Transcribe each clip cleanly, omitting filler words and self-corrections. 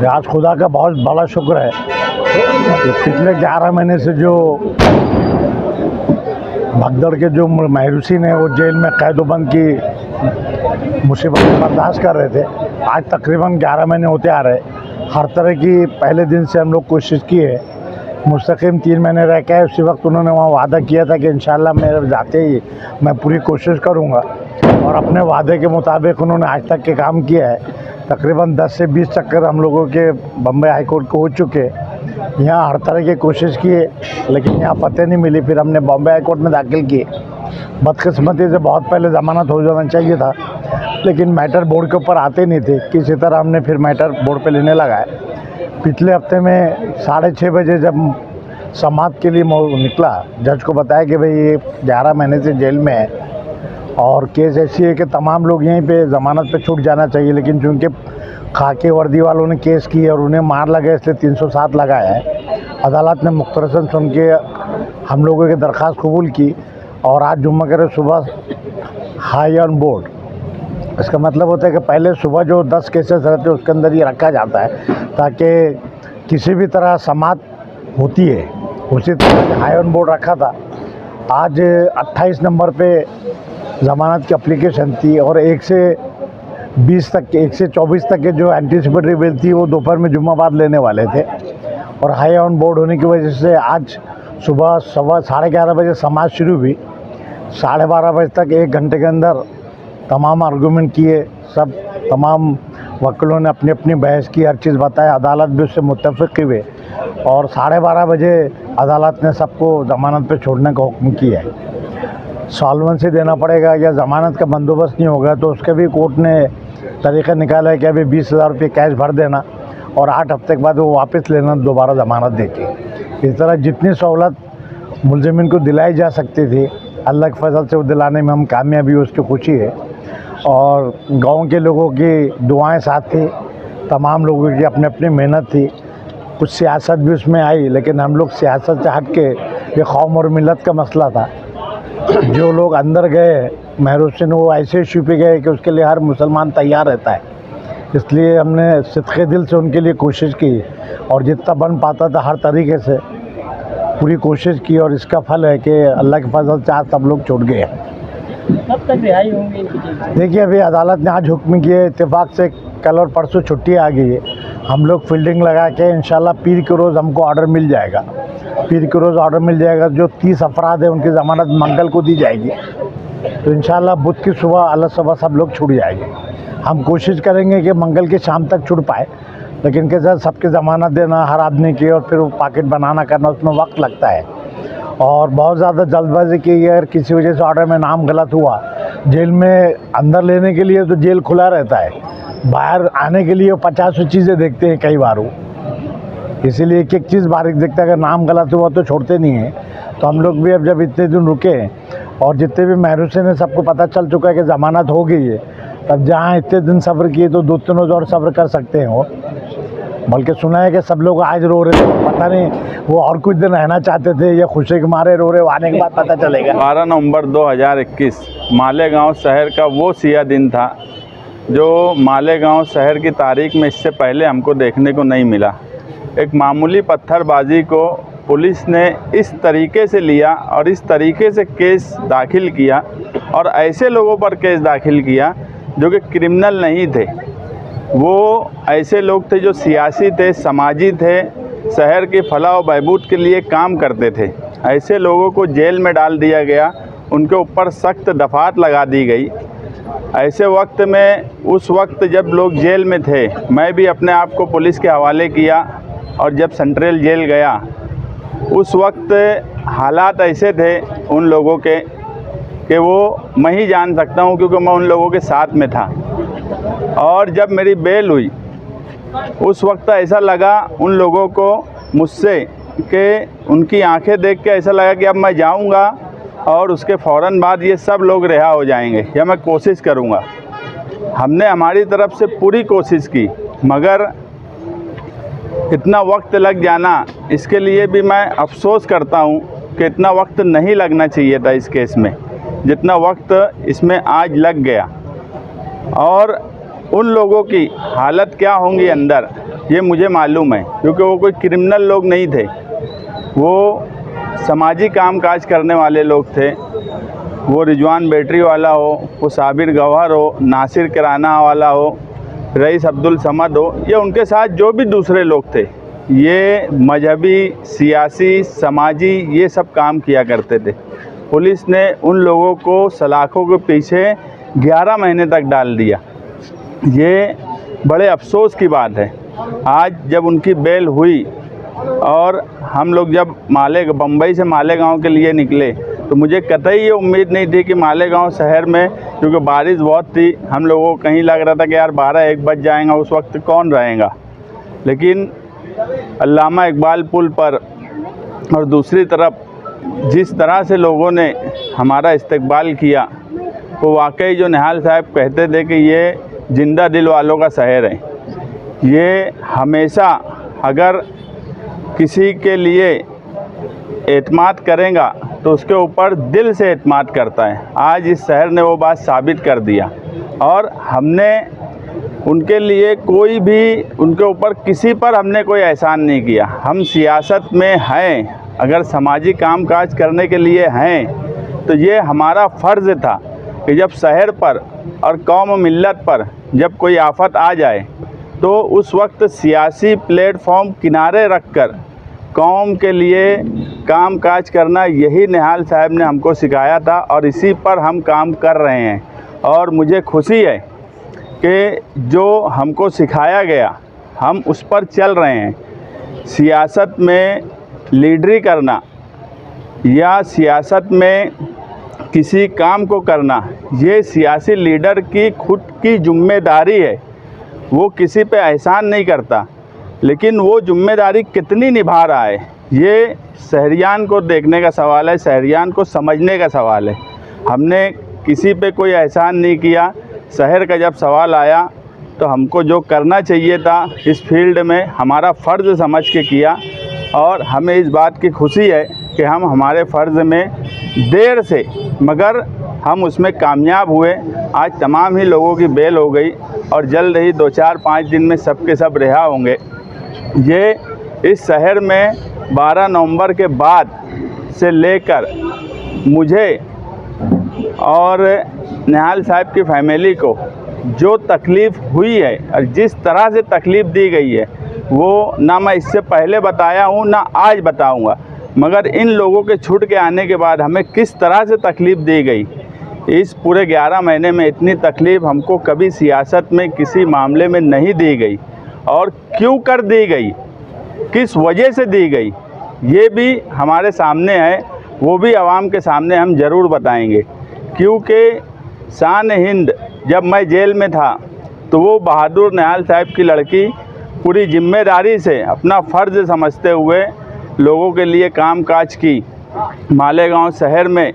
आज खुदा का बहुत बड़ा शुक्र है कि पिछले 11 महीने से जो भगदड़ के जो मायूसी ने वो जेल में कैदोबंद की मुसीबत बर्दाश्त कर रहे थे, आज तकरीबन 11 महीने होते आ रहे। हर तरह की पहले दिन से हम लोग कोशिश की है। मुस्तकीम 3 महीने रह के उसी वक्त उन्होंने वहाँ वादा किया था कि इंशाल्लाह मेरे जाते ही मैं पूरी कोशिश करूँगा, और अपने वादे के मुताबिक उन्होंने आज तक के काम किया है। तकरीबन 10 से 20 चक्कर हम लोगों के बम्बई हाई कोर्ट को हो चुके। यहाँ हर तरह की कोशिश किए लेकिन यहाँ फतेह नहीं मिली। फिर हमने बॉम्बे हाई कोर्ट में दाखिल किए। बदकिस्मती से बहुत पहले ज़मानत हो जाना चाहिए था, लेकिन मैटर बोर्ड के ऊपर आते नहीं थे। किसी तरह हमने फिर मैटर बोर्ड पे लेने लगा है। पिछले हफ्ते में 6:30 बजे जब समाप्त के लिए निकला, जज को बताया कि भाई ये 11 महीने से जेल में है और केस ऐसी है कि तमाम लोग यहीं पे ज़मानत पे छूट जाना चाहिए, लेकिन चूँकि खाकी वर्दी वालों ने केस किया और उन्हें मार लगा इसलिए 307 लगाया है। अदालत ने मुख्तरसन सुन के हम लोगों की दरख्वास्त कबूल की और आज जुम्मा करे सुबह हाई ऑन बोर्ड। इसका मतलब होता है कि पहले सुबह जो 10 केसेस रहते हैं उसके अंदर ये रखा जाता है ताकि किसी भी तरह समाप्त होती है, उसी तरह हाई ऑन बोर्ड रखा था। आज 28 नंबर पे ज़मानत की एप्लीकेशन थी और 1 से 20 तक 1 से 24 तक के जो एंटीसिपेटरी बेल थी वो दोपहर में जुम्मा बाद लेने वाले थे, और हाई ऑन बोर्ड होने की वजह से आज सुबह 11:30 बजे समाज शुरू हुई। 12:30 बजे तक 1 घंटे के अंदर तमाम आर्गूमेंट किए। सब तमाम वकीलों ने अपनी अपनी बहस की, हर चीज़ बताया। अदालत भी उससे मुत्तफ़िक़ हुए और 12:30 बजे अदालत ने सबको ज़मानत पे छोड़ने का हुक्म किया है। सॉल्वेंसी देना पड़ेगा या ज़मानत का बंदोबस्त नहीं होगा तो उसके भी कोर्ट ने तरीका निकाला है कि अभी 20,000 रुपये कैश भर देना और 8 हफ्ते के बाद वो वापस लेना, दोबारा ज़मानत देके। इस तरह जितनी सहूलत मुलजिमिन को दिलाई जा सकती थी, अल्लाह के फजल से वो दिलाने में हम कामयाबी हुए, उसकी खुशी है। और गांव के लोगों की दुआएं साथ थी, तमाम लोगों की अपनी अपनी मेहनत थी, कुछ सियासत भी उसमें आई, लेकिन हम लोग सियासत से हट के ये कौम और मिलत का मसला था। जो लोग अंदर गए महरूब सिंह, वो ऐसे इशू पे गए कि उसके लिए हर मुसलमान तैयार रहता है, इसलिए हमने सिद्क़े दिल से उनके लिए कोशिश की और जितना बन पाता था हर तरीके से पूरी कोशिश की, और इसका फल है कि अल्लाह के फजल से आज सब लोग छूट गए हैं। कब तक रिहाई होंगे इनकी जेल से? देखिए, अभी अदालत ने आज हुक्म किए, इत्तेफाक से कल और परसों छुट्टी आ गई है। हम लोग फील्डिंग लगा के इंशाल्लाह पीर के रोज़ हमको ऑर्डर मिल जाएगा, पीर के रोज़ ऑर्डर मिल जाएगा। जो 30 अफराद है उनकी ज़मानत मंगल को दी जाएगी, तो इंशाल्लाह बुध की सुबह अल्लाह सुबह सब लोग छूट जाएंगे। हम कोशिश करेंगे कि मंगल की शाम तक छूट पाए, लेकिन के साथ सबकी ज़मानत देना हर आदमी की और फिर वो पॉकेट बनाना करना, उसमें वक्त लगता है और बहुत ज़्यादा जल्दबाजी की। अगर किसी वजह से ऑर्डर में नाम गलत हुआ, जेल में अंदर लेने के लिए तो जेल खुला रहता है, बाहर आने के लिए 50 चीज़ें देखते हैं कई बार वो, इसीलिए एक एक चीज़ बारीक देखते हैं। अगर नाम गलत हुआ तो छोड़ते नहीं हैं। तो हम लोग भी अब जब इतने दिन रुके और जितने भी महरूब सिंह ने सबको पता चल चुका है कि ज़मानत हो गई है, तब जहाँ इतने दिन सब्र किए तो 2-3 रोज़ और सब्र कर सकते हैं वो। बल्कि सुना है कि सब लोग आज रो रहे थे, पता नहीं वो और कुछ दिन रहना चाहते थे या खुशी के मारे रो रहे, वो आने के बाद पता चलेगा। 12 नवंबर 2021 मालेगांव शहर का वो सिया दिन था जो मालेगांव शहर की तारीख में इससे पहले हमको देखने को नहीं मिला। एक मामूली पत्थरबाजी को पुलिस ने इस तरीके से लिया और इस तरीके से केस दाखिल किया, और ऐसे लोगों पर केस दाखिल किया जो कि क्रिमिनल नहीं थे। वो ऐसे लोग थे जो सियासी थे, समाजी थे, शहर के फलाह व बहबूद के लिए काम करते थे। ऐसे लोगों को जेल में डाल दिया गया, उनके ऊपर सख्त दफ़ात लगा दी गई। ऐसे वक्त में, उस वक्त जब लोग जेल में थे, मैं भी अपने आप को पुलिस के हवाले किया और जब सेंट्रल जेल गया उस वक्त हालात ऐसे थे उन लोगों के कि वो मैं ही जान सकता हूँ, क्योंकि मैं उन लोगों के साथ में था। और जब मेरी बेल हुई उस वक्त ऐसा लगा उन लोगों को मुझसे कि उनकी आंखें देख के ऐसा लगा कि अब मैं जाऊंगा और उसके फ़ौरन बाद ये सब लोग रिहा हो जाएंगे, या मैं कोशिश करूंगा। हमने हमारी तरफ से पूरी कोशिश की, मगर इतना वक्त लग जाना, इसके लिए भी मैं अफसोस करता हूं कि इतना वक्त नहीं लगना चाहिए था इस केस में, जितना वक्त इसमें आज लग गया। और उन लोगों की हालत क्या होंगी अंदर, ये मुझे मालूम है, क्योंकि वो कोई क्रिमिनल लोग नहीं थे, वो समाजी कामकाज करने वाले लोग थे। वो रिजवान बैटरी वाला हो, वो साबिर गौहर हो, नासिर किराना वाला हो, रईस अब्दुल समद हो, या उनके साथ जो भी दूसरे लोग थे, ये मजहबी, सियासी, समाजी ये सब काम किया करते थे। पुलिस ने उन लोगों को सलाखों के पीछे 11 महीने तक डाल दिया। ये बड़े अफसोस की बात है। आज जब उनकी बेल हुई और हम लोग जब बम्बई से मालेगांव के लिए निकले, तो मुझे कतई ये उम्मीद नहीं थी कि मालेगांव शहर में, क्योंकि बारिश बहुत थी, हम लोगों को कहीं लग रहा था कि यार 12-1 बज जाएगा, उस वक्त कौन रहेगा। लेकिन अल्लामा इकबाल पुल पर और दूसरी तरफ जिस तरह से लोगों ने हमारा इस्तकबाल किया, वो वाकई जो निहाल साहब कहते थे कि ये जिंदा दिल वालों का शहर है। ये हमेशा अगर किसी के लिए एतमाद करेगा तो उसके ऊपर दिल से एतमाद करता है। आज इस शहर ने वो बात साबित कर दिया, और हमने उनके लिए कोई भी, उनके ऊपर किसी पर हमने कोई एहसान नहीं किया। हम सियासत में हैं, अगर समाजी कामकाज करने के लिए हैं तो ये हमारा फ़र्ज़ था कि जब शहर पर और कौम मिल्लत पर जब कोई आफत आ जाए तो उस वक्त सियासी प्लेटफॉर्म किनारे रखकर कौम के लिए काम काज करना, यही निहाल साहब ने हमको सिखाया था और इसी पर हम काम कर रहे हैं। और मुझे खुशी है कि जो हमको सिखाया गया हम उस पर चल रहे हैं। सियासत में लीडरी करना या सियासत में किसी काम को करना ये सियासी लीडर की खुद की जिम्मेदारी है। वो किसी पे एहसान नहीं करता, लेकिन वो जिम्मेदारी कितनी निभा रहा है ये शहरियान को देखने का सवाल है, शहरियान को समझने का सवाल है। हमने किसी पे कोई एहसान नहीं किया। शहर का जब सवाल आया तो हमको जो करना चाहिए था इस फील्ड में हमारा फ़र्ज़ समझ के किया, और हमें इस बात की खुशी है कि हम हमारे फ़र्ज़ में देर से मगर हम उसमें कामयाब हुए। आज तमाम ही लोगों की बेल हो गई और जल्द ही 2-4-5 दिन में सब के सब रिहा होंगे। ये इस शहर में 12 नवंबर के बाद से लेकर मुझे और निहाल साहब की फैमिली को जो तकलीफ़ हुई है और जिस तरह से तकलीफ़ दी गई है वो ना मैं इससे पहले बताया हूँ ना आज बताऊँगा, मगर इन लोगों के छूट के आने के बाद हमें किस तरह से तकलीफ़ दी गई, इस पूरे 11 महीने में इतनी तकलीफ़ हमको कभी सियासत में किसी मामले में नहीं दी गई। और क्यों कर दी गई, किस वजह से दी गई, ये भी हमारे सामने है, वो भी आवाम के सामने हम ज़रूर बताएंगे। क्योंकि शान हिंद जब मैं जेल में था तो वो बहादुर निहाल साहब की लड़की पूरी जिम्मेदारी से अपना फ़र्ज़ समझते हुए लोगों के लिए कामकाज की। मालेगांव शहर में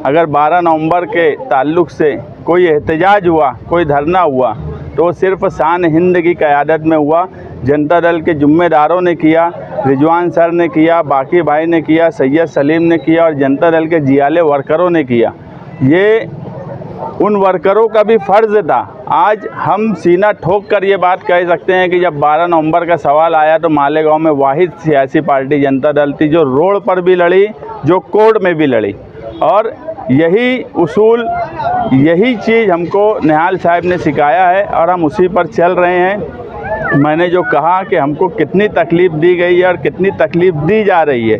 अगर 12 नवंबर के ताल्लुक़ से कोई एहतजाज हुआ, कोई धरना हुआ, तो सिर्फ़ शान हिंद की क़यादत में हुआ। जनता दल के ज़िम्मेदारों ने किया, रिजवान सर ने किया, बाकी भाई ने किया, सैयद सलीम ने किया और जनता दल के जियाले वर्करों ने किया। ये उन वर्करों का भी फ़र्ज़ था। आज हम सीना ठोक कर ये बात कह सकते हैं कि जब 12 नवंबर का सवाल आया तो मालेगांव में वाहिद सियासी पार्टी जनता दल थी जो रोड पर भी लड़ी, जो कोर्ट में भी लड़ी। और यही उसूल, यही चीज़ हमको निहाल साहब ने सिखाया है और हम उसी पर चल रहे हैं। मैंने जो कहा कि हमको कितनी तकलीफ़ दी गई है और कितनी तकलीफ़ दी जा रही है,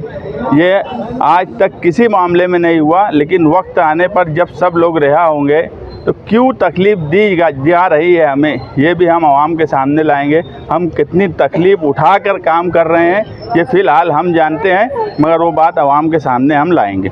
ये आज तक किसी मामले में नहीं हुआ, लेकिन वक्त आने पर जब सब लोग रिहा होंगे तो क्यों तकलीफ़ दी जा रही है हमें, ये भी हम आवाम के सामने लाएंगे। हम कितनी तकलीफ़ उठाकर काम कर रहे हैं ये फ़िलहाल हम जानते हैं, मगर वो बात आवाम के सामने हम लाएंगे।